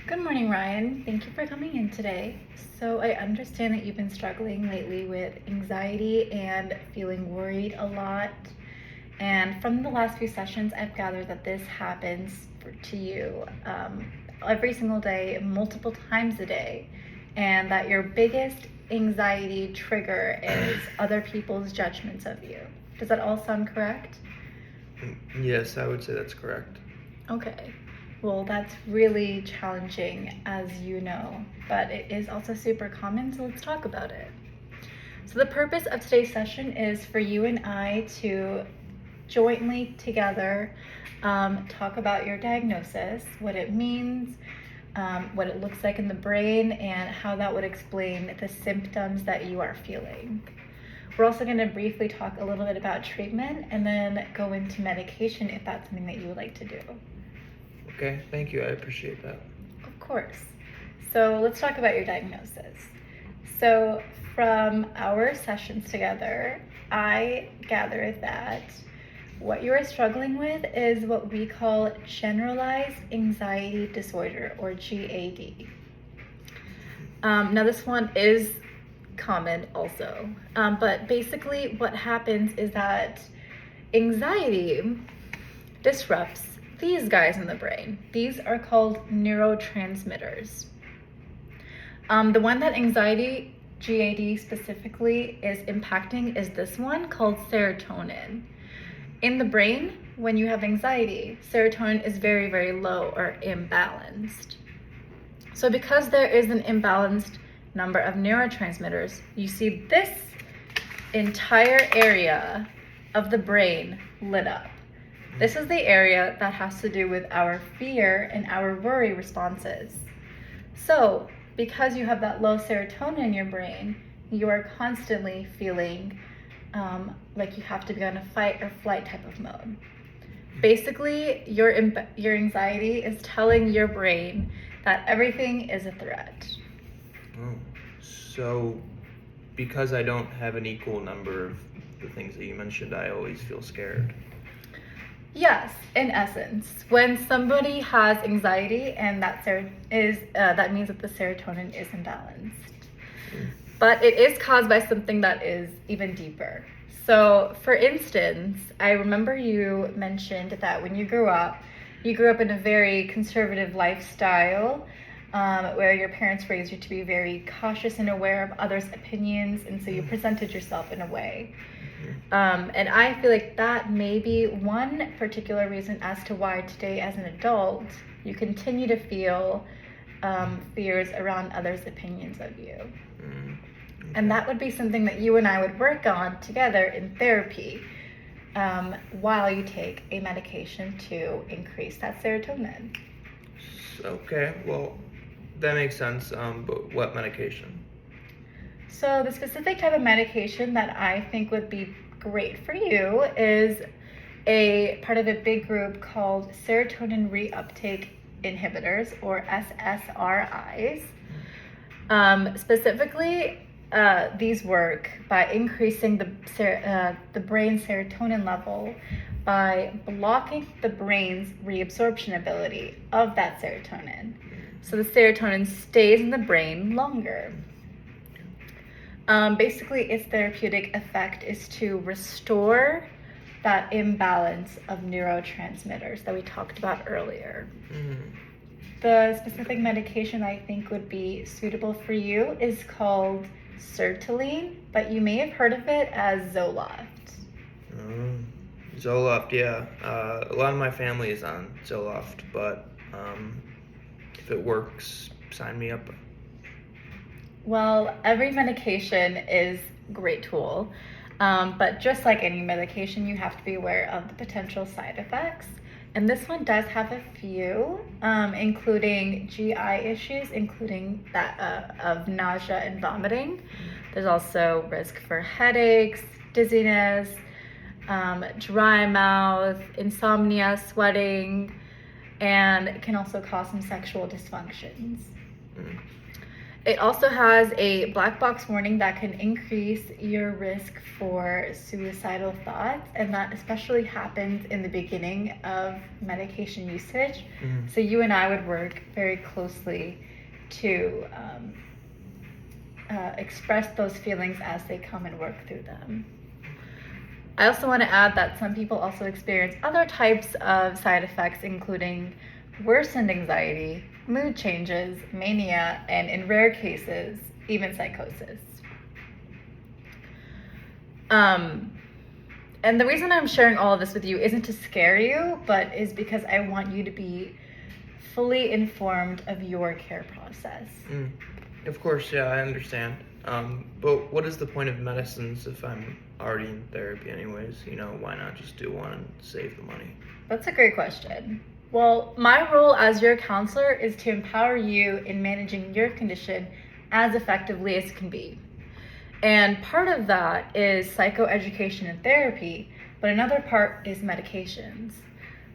Good morning, Ryan. Thank you for coming in today. So, I understand that you've been struggling lately with anxiety and feeling worried a lot. And from the last few sessions, I've gathered that this happens to you every single day, multiple times a day, and that your biggest anxiety trigger is other people's judgments of you. Does that all sound correct? Yes, I would say that's correct. Okay. Well, that's really challenging, as you know, but it is also super common, so let's talk about it. So the purpose of today's session is for you and I to jointly together talk about your diagnosis, what it means, what it looks like in the brain, and how that would explain the symptoms that you are feeling. We're also going to briefly talk a little bit about treatment and then go into medication if that's something that you would like to do. Okay, thank you. I appreciate that. Of course. So let's talk about your diagnosis. So from our sessions together, I gathered that what you are struggling with is what we call generalized anxiety disorder, or GAD. Now this one is common also, but basically what happens is that anxiety disrupts these guys in the brain. These are called neurotransmitters. The one that anxiety, GAD specifically, is impacting is this one called serotonin. In the brain, when you have anxiety, serotonin is very, very low or imbalanced. So because there is an imbalanced number of neurotransmitters, you see this entire area of the brain lit up. This is the area that has to do with our fear and our worry responses. So, because you have that low serotonin in your brain, you are constantly feeling like you have to be on a fight or flight type of mode. Basically, your anxiety is telling your brain that everything is a threat. Oh, so because I don't have an equal number of the things that you mentioned, I always feel scared. Yes, in essence, when somebody has anxiety, and that means that the serotonin is imbalanced. But it is caused by something that is even deeper. So, for instance, I remember you mentioned that when you grew up in a very conservative lifestyle, where your parents raised you to be very cautious and aware of others' opinions, and so you presented yourself in a way. And I feel like that may be one particular reason as to why today, as an adult, you continue to feel fears around others' opinions of you. Okay. And that would be something that you and I would work on together in therapy while you take a medication to increase that serotonin. Okay, well, that makes sense. But what medication? So the specific type of medication that I think would be great for you is a part of a big group called serotonin reuptake inhibitors, or SSRIs. Specifically, these work by increasing the brain serotonin level by blocking the brain's reabsorption ability of that serotonin. So the serotonin stays in the brain longer. Basically, its therapeutic effect is to restore that imbalance of neurotransmitters that we talked about earlier. The specific medication I think would be suitable for you is called sertraline, but you may have heard of it as Zoloft. Zoloft, yeah. A lot of my family is on Zoloft, but if it works, sign me up. Well, every medication is a great tool, but just like any medication, you have to be aware of the potential side effects. And this one does have a few, including GI issues, including that of nausea and vomiting. There's also risk for headaches, dizziness, dry mouth, insomnia, sweating, and it can also cause some sexual dysfunctions. It also has a black box warning that can increase your risk for suicidal thoughts, and that especially happens in the beginning of medication usage. Mhm. So you and I would work very closely to express those feelings as they come and work through them. I also want to add that some people also experience other types of side effects, including worsened anxiety, mood changes, mania, and in rare cases, even psychosis. And the reason I'm sharing all of this with you isn't to scare you, but is because I want you to be fully informed of your care process. Of course, yeah, I understand. But what is the point of medicines if I'm already in therapy anyways? Why not just do one and save the money? That's a great question. Well, my role as your counselor is to empower you in managing your condition as effectively as can be. And part of that is psychoeducation and therapy, but another part is medications.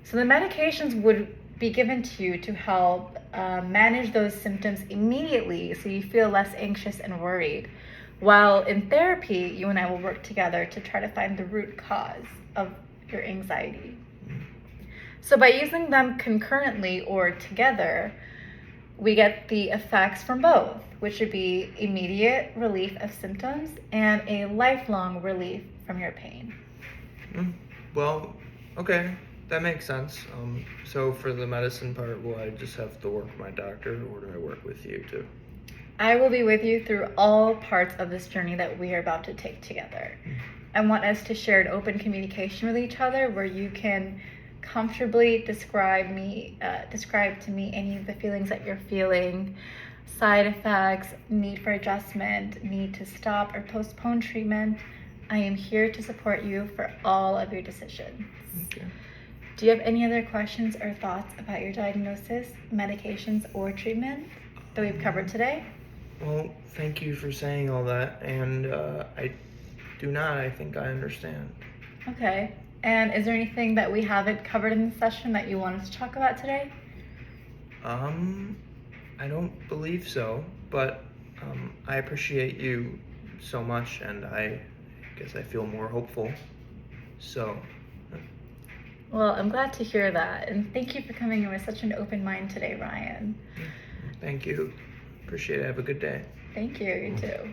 So the medications would be given to you to help manage those symptoms immediately so you feel less anxious and worried. While in therapy, you and I will work together to try to find the root cause of your anxiety. So by using them concurrently or together, we get the effects from both, which would be immediate relief of symptoms and a lifelong relief from your pain. Well, okay, that makes sense. So for the medicine part, will I just have to work with my doctor, or do I work with you too? I will be with you through all parts of this journey that we are about to take together. I want us to share an open communication with each other where you can comfortably describe to me any of the feelings that you're feeling, side effects, need for adjustment, need to stop or postpone treatment. I am here to support you for all of your decisions. Okay. Do you have any other questions or thoughts about your diagnosis, medications, or treatment that we've covered today? Well, thank you for saying all that, and I do not. I think I understand. Okay. And is there anything that we haven't covered in the session that you want us to talk about today? I don't believe so, but I appreciate you so much, and I guess I feel more hopeful. So. Well, I'm glad to hear that, and thank you for coming in with such an open mind today, Ryan. Thank you. Appreciate it. Have a good day. Thank you. You too.